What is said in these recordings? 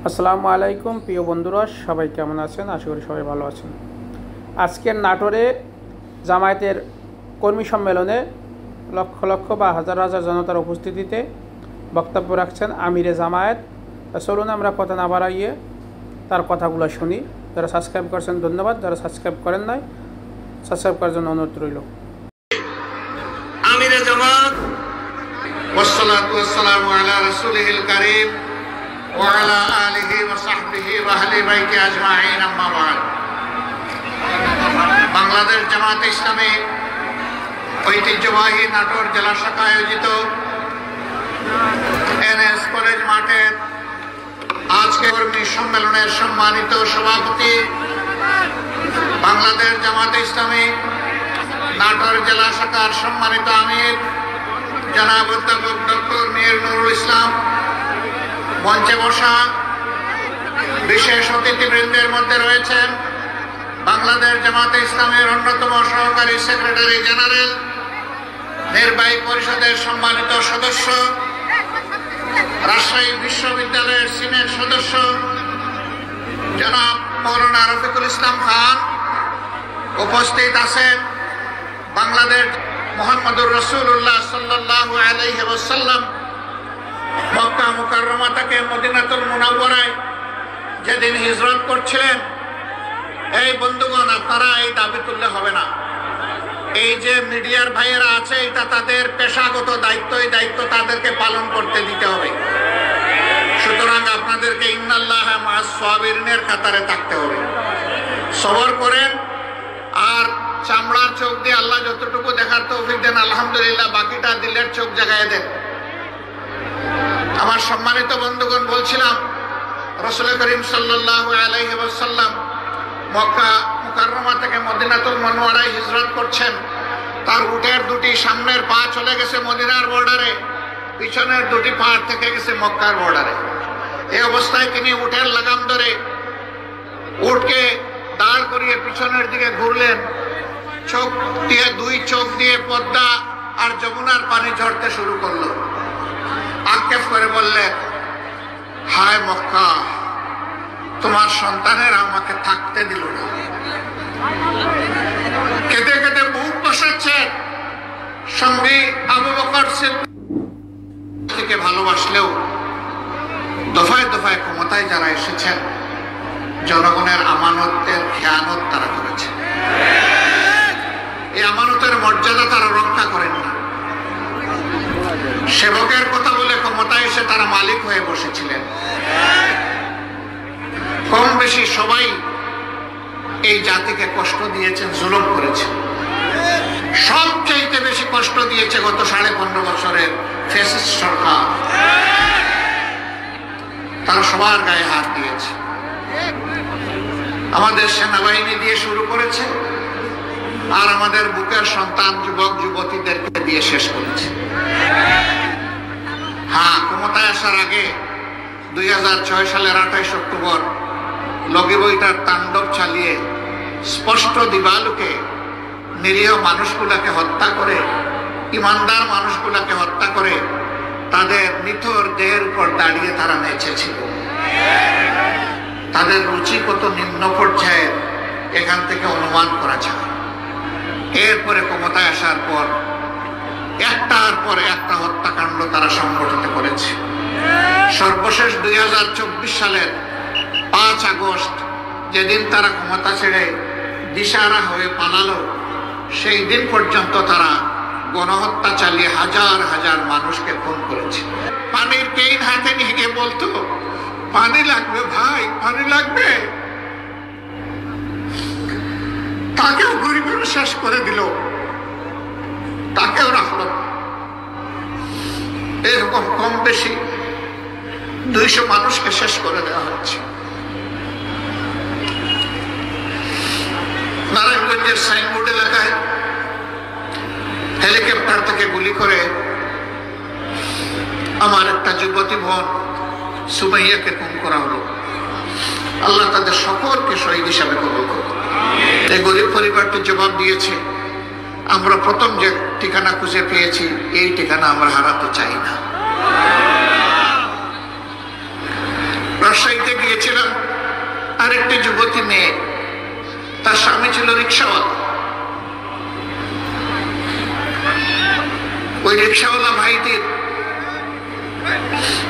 আসসালামু আলাইকুম প্রিয় বন্ধুরা, সবাই কেমন আছেন? আশা করি সবাই ভালো আছেন। আজকের নাটোরে জামায়াতের কর্মী সম্মেলনে লক্ষ লক্ষ বা হাজার হাজার জনতার উপস্থিতিতে বক্তব্য রাখছেন আমিরে জামায়াত। চলুন আমরা কথা না বাড়াইয়ে তার কথাগুলো শুনি। যারা সাবস্ক্রাইব করছেন ধন্যবাদ, যারা সাবস্ক্রাইব করেন নাই সাবস্ক্রাইব করার জন্য অনুরোধ রইল। আমিরে জামাত ওয়াসসালাতু ওয়াসসালামু আলা রাসূলিল কারীম ওয়া আলা আলিহি ওয়া সাহবিহি ওয়া আহলি বাইতি আজমাইন, আম্মা বা'দ। বাংলাদেশ জামায়াতে ইসলামী ঐতিহ্যবাহী নাটোর জেলা শাখা আয়োজিত এনএস কলেজ মাঠের আজকে কর্মী সম্মেলনের সম্মানিত সভাপতি বাংলাদেশ জামায়াতে ইসলামী নাটোর জেলা শাখার সম্মানিত আমির জনাব অধ্যাপক ডক্টর মীর নুরুল ইসলাম, মঞ্চে বসা বিশেষ অতিথিবৃন্দের মধ্যে রয়েছেন বাংলাদেশ জামায়াতে ইসলামের অন্যতম সহকারী সেক্রেটারি জেনারেল, নির্বাহী পরিষদের সম্মানিত সদস্য, রাজশাহী বিশ্ববিদ্যালয়ের সিনেট সদস্য জনাব মৌলানা রফিকুল ইসলাম খান। উপস্থিত আছেন বাংলাদেশ মুহাম্মদুর রাসূলুল্লাহ সাল্লাল্লাহু আলাইহি ওয়াসাল্লাম মক্কা মুকাররমা থেকে মদিনাতুল মুনাওয়ারায় যেদিন হিজরত করছিলেন। এই বন্ধুগণ, আপনারা এই দাবি তুললে হবে না। এই যে মিডিয়ার ভাইয়েরা আছে, এটা তাদের পেশাগত দায়িত্ব, এই দায়িত্ব তাদেরকে পালন করতে দিতে হবে। সুতরাং আপনাদেরকে ইন্নাল্লাহ মা'আস সাবিরিনের কাতারে থাকতে হবে। সবর করেন, আর চামড়ার চোখ দিয়ে আল্লাহ যতটুকু দেখার তৌফিক দেন আলহামদুলিল্লাহ, বাকিটা দিলের চোখ জাগায় দেন। আমার সম্মানিত বন্ধুগণ, বলছিলাম রাসূল করিম সাল্লাল্লাহু আলাইহি ওয়াসাল্লাম মক্কা মুকাররমা থেকে মদিনাতুল মুনাওয়ারায় হিজরত করছেন। তার উটের দুটি সামনের পা চলে গেছে মদিনার বর্ডারে, পিছনের দুটি পা থেকে গেছে মক্কার বর্ডারে। এই অবস্থায় তিনি উটের লাগাম ধরে উটকে দাঁড় করিয়ে পিছনের দিকে ঘুরলেন। চোখ দিয়ে দুই চোখ দিয়ে পদ্মা আর যমুনার পানি ঝরতে শুরু করলো। আক্ষেপ করে বললেন, হায় মক্কা, তোমার সন্তানেরা আমাকে থাকতে দিল না। কেঁদে কেঁদে বুক বসাচ্ছেন। সঙ্গী আবু বকর সিদ্দিককে ভালোবাসলেও দফায় দফায় ক্ষমতায় যারা এসেছেন, জনগণের আমানতের খেয়ানত তারা করেছে। এই আমানতের মর্যাদা তারা রক্ষা করেন না। সেবকের কথা বলে ক্ষমতায় এসে তারা মালিক হয়ে বসেছিলেন। কম বেশি সবাই এই জাতিকে কষ্ট দিয়েছেন, জুলুম করেছেন। সবচাইতে বেশি কষ্ট দিয়েছে গত 15.5 বছরের ফ্যাসিস্ট সরকার। তারা সবার গায়ে হাত দিয়েছে। আমাদের সেনাবাহিনী দিয়ে শুরু করেছে, আর আমাদের বুকের সন্তান যুবক যুবতীদেরকে দিয়ে শেষ করেছে। হ্যাঁ, ক্ষমতায় আসার আগে 2006 সালের 28 অক্টোবর লগি বইটার তাণ্ডব চালিয়ে স্পষ্ট দিবালুকে নিরীহ মানুষগুলাকে হত্যা করে, ইমানদার মানুষগুলাকে হত্যা করে তাদের নিথর দেহের উপর দাঁড়িয়ে তারা নেচেছিল। তাদের রুচি কত নিম্ন পর্যায়ে এখান থেকে অনুমান করা যায়। এরপরে ক্ষমতায় আসার পর একটার পর একটা হত্যাকাণ্ড তারা সংগঠিত করেছে। সর্বশেষ 2024 সালের 5 আগস্ট, যেদিন তারা ক্ষমতা ছেড়ে দিশাহারা হয়ে পালালো, সেই দিন পর্যন্ত তারা গণহত্যা চালিয়ে হাজার হাজার মানুষকে খুন করেছে। পানির কেইন হাতে নিয়ে গিয়ে বলতো, পানি লাগবে ভাই, পানি লাগবে। তাকেও গুলি করে শেষ করে দিল, তাকেও রাখলো। এরকম কম বেশি 200 মানুষকে শেষ করে দেওয়া হচ্ছে। নারায়ণগঞ্জের সাইনবোর্ড এলাকায় হেলিকপ্টার থেকে গুলি করে আমার একটা যুবতী বোন সুমাইয়াকে খুন করা হলো। আল্লাহ তাদের সকলকে শহীদ হিসাবে কবুল করুন। এই গরিব পরিবারটি জবাব দিয়েছে, আমরা প্রথম যে ঠিকানা খুঁজে পেয়েছি, এই ঠিকানা আমরা হারাতে চাই না। রাজশাহীতে আরেকটি যুবতী মেয়ে, তার স্বামী ছিল রিক্সাওয়ালা। ওই রিক্সাওয়ালা ভাইটির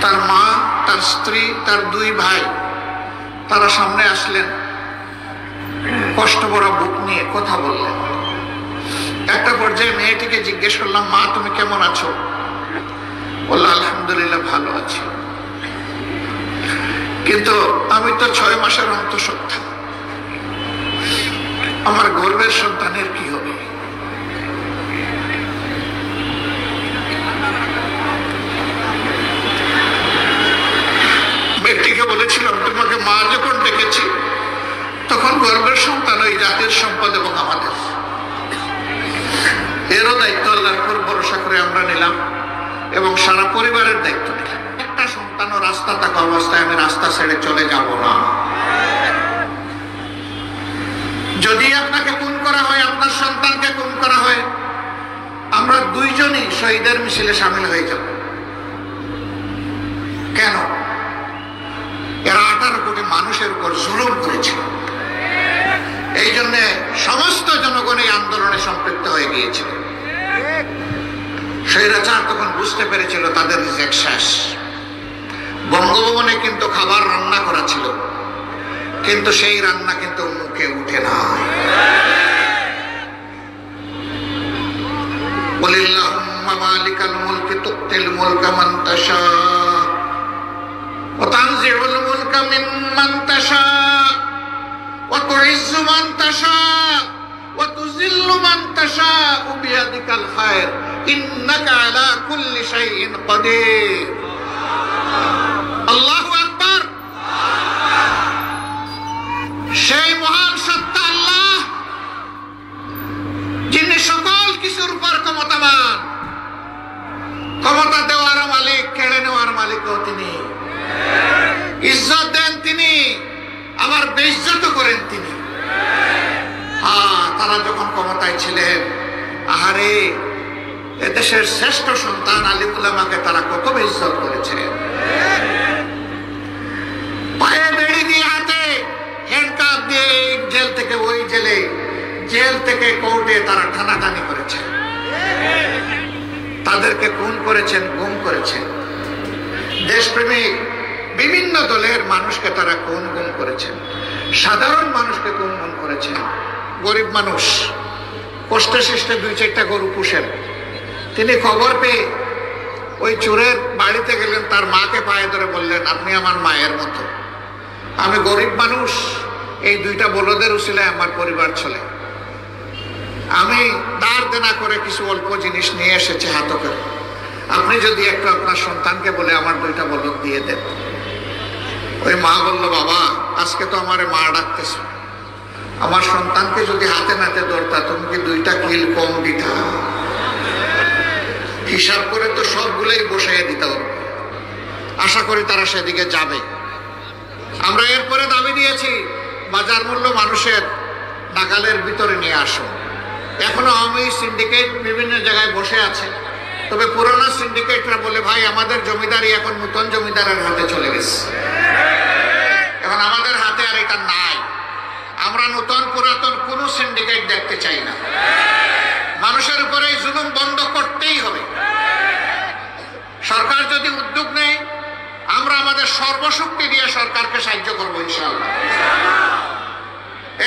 তার মা, তার স্ত্রী, তার দুই ভাই তারা সামনে আসলেন, কষ্ট ভরা বুক নিয়ে কথা বললেন। একটা পর্যায়ে মেয়েটিকে জিজ্ঞেস করলাম, মা তুমি কেমন আছো? বলল আলহামদুলিল্লাহ ভালো আছি, কিন্তু আমি তো 6 মাসের অন্তঃসত্ত্বা, আমার গর্ভের সন্তানের কি হবে? ব্যক্তিকে বলেছিলাম তোমাকে মা যখন ডেকেছি তখন গর্ভের সন্তান ওই জাতির সম্পদ এবং আমাদের, এরও দায়িত্ব আল্লাহর উপর ভরসা করে আমরা নিলাম এবং সারা পরিবারের দায়িত্ব নিলাম। একটা সন্তানও রাস্তা থাকা অবস্থায় আমি রাস্তা ছেড়ে চলে যাব না। যদি আপনাকে খুন করা হয়, আপনার সন্তানকে খুন করা হয়, আমরা দুইজনই শহীদের মিছিলে সামিল হয়ে যাব। কেন? এরা 18 কোটি মানুষের উপর জুলুম করেছিল, এই জন্য সমস্ত জনগণ এই আন্দোলনে সম্পৃক্ত হয়ে গিয়েছিল। স্বৈরাচার তখন বুঝতে পেরেছিল তাদের রিজেক্ট শেষ। বঙ্গভবনে কিন্তু খাবার রান্না করা ছিল, কিন্তু সেই রান্না কিন্তু মুখে উঠে না। বলিল্লাহুম্মা মালিকাল মুলকি তুতিল মুলকা মান তাশা ওয়া তানজিউল মুলকা মিম্মান তাশা ওয়া তুইজ্জু মান তাশা ওয়া তুযিল্লু মান তাশা বিয়াদিকাল খায়র ইন্নাকা আলা কুল্লি শাইইন কাদির। আল্লাহু আকবার। সেই মহান সত্তা আল্লাহ, যিনি সকল কিছুর উপর ক্ষমতাবান, ক্ষমতা দেওয়ার মালিক, কেড়ে নেওয়ার মালিকও তিনি, ইজ্জত দেন তিনি, আবার বেইজ্জত করেন তিনি। তারা যখন ক্ষমতায় ছিলেন, আহারে এদেশের শ্রেষ্ঠ সন্তান আলিম উলামাকে তারা কত বেইজ্জত করেছে। পায়ে বেড়ি দিয়ে, হাতে হ্যান্ডকাপ দিয়ে জেল থেকে ওই জেলে, জেল থেকে কোর্টে তারা টানাটানি করেছে, তাদেরকে খুন করেছেন, গুম করেছেন। দেশপ্রেমিক বিভিন্ন দলের মানুষকে তারা খুন গুম করেছেন, সাধারণ মানুষকে খুন গুম করেছেন। গরিব মানুষ কষ্টে সৃষ্টে 2-4টা গরু পুষেন, তিনি খবর পেয়ে ওই চোরের বাড়িতে গেলেন, তার মাকে পায়ে ধরে বললেন আপনি আমার মায়ের মতো, আমি গরিব মানুষ, এই 2টা বলদের উসিলায় আমার পরিবার চলে, আমি দাঁড় দেনা করে কিছু অল্প জিনিস নিয়ে এসেছি হাত করে, আপনি যদি একটু আপনার সন্তানকে বলে আমার 2টা বলদ দিয়ে দেন। ওই মা বলল বাবা আজকে তো আমার মা ডাকতেছ, আমার সন্তানকে যদি হাতে নাতে ধরতা তুমি কি 2টা কিল কম দিতা? হিসাব করে তো সবগুলোই বসাইয়া দিতে হবে। আশা করি তারা সেদিকে যাবে। আমরা এরপরে দাবি দিয়েছি বাজার মূল্য মানুষের নাগালের ভিতরে নিয়ে আসো। এখনো আওয়ামী সিন্ডিকেট বিভিন্ন জায়গায় বসে আছে, তবে পুরোনো সিন্ডিকেটরা বলে ভাই আমাদের জমিদারি এখন নতুন জমিদারের হাতে চলে গেছে, এখন আমাদের হাতে আর এটা নাই, আমরা নতুন পুরাতন কোন সিন্ডিকেট দেখতে চাই না। মানুষের উপরে জুলুম বন্ধ করতেই হবে। সরকার যদি উদ্যোগ নেয় আমরা আমাদের সর্বশক্তি দিয়ে সরকারকে সাহায্য করবো ইনশাআল্লাহ,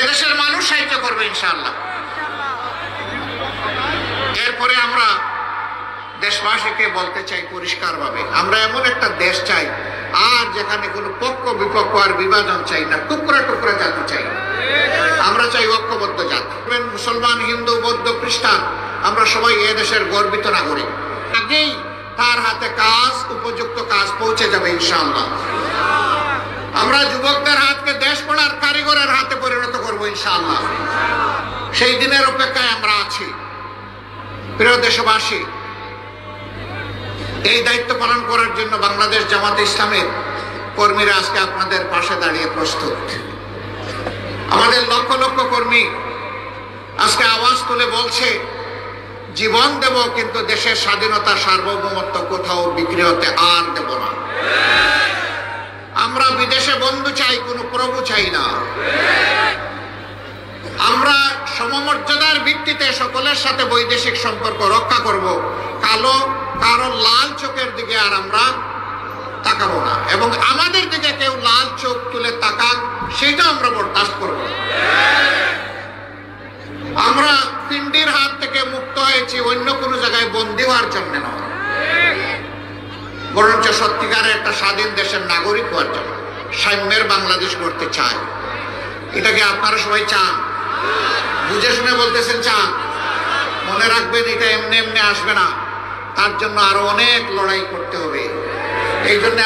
এদেশের মানুষ সাহায্য করবে ইনশাআল্লাহ। এরপরে আমরা দেশবাসীকে বলতে চাই পরিষ্কারভাবে, আমরা এমন একটা দেশ চাই আর যেখানে কোনো পক্ষ বিপক্ষ আর বিভাজন চাই না, টুকরা টুকরা জাতি চাই, আমরা চাই ঐক্যবদ্ধ জাতি। মুসলমান, হিন্দু, বৌদ্ধ, খ্রিস্টান আমরা সবাই এ দেশের গর্বিত নাগরিক। আগেই তার হাতে কাজ, উপযুক্ত কাজ পৌঁছে যাবে ইনশাআল্লাহ। আমরা যুবকদের হাতকে দেশ গড়ার কারিগরের হাতে পরিণত করবো ইনশাআল্লাহ। সেই দিনের অপেক্ষায় আমরা আছি। প্রিয় দেশবাসী, এই দায়িত্ব পালন করার জন্য বাংলাদেশ জামাতে ইসলামের কর্মীরা আজকে আপনাদের পাশে দাঁড়িয়ে প্রস্তুত। আমাদের লক্ষ লক্ষ কর্মী আজকে আওয়াজ তুলে বলছে জীবন দেব, কিন্তু দেশের স্বাধীনতা সার্বভৌমত্ব কোথাও বিক্রি হতে আর দেব না। আমরা বিদেশে বন্ধু চাই, কোনো প্রভু চাই না। আমরা সমমর্যাদার ভিত্তিতে সকলের সাথে বৈদেশিক সম্পর্ক রক্ষা করব। কারো লাল চোখের দিকে আর আমরা তাকাবো না, এবং আমাদের দিকে কেউ লাল চোখ তুলে তাকাক সেটা আমরা বরদাস্ত করব না। আমরা পিন্ডির হাত থেকে মুক্ত হয়েছি অন্য কোনো জায়গায় বন্দী হওয়ার জন্য নয়, বরঞ্চ সত্যিকারের একটা স্বাধীন দেশের নাগরিক হওয়ার জন্য। সাম্যের বাংলাদেশ করতে চায়, এটাকে আপনারা সবাই চান? বুঝে শুনে বলতেছেন চান? মনে রাখবেন, এটা এমনি এমনি আসবে না, তার জন্য আরো অনেক লড়াই করতে হবে। এই জন্য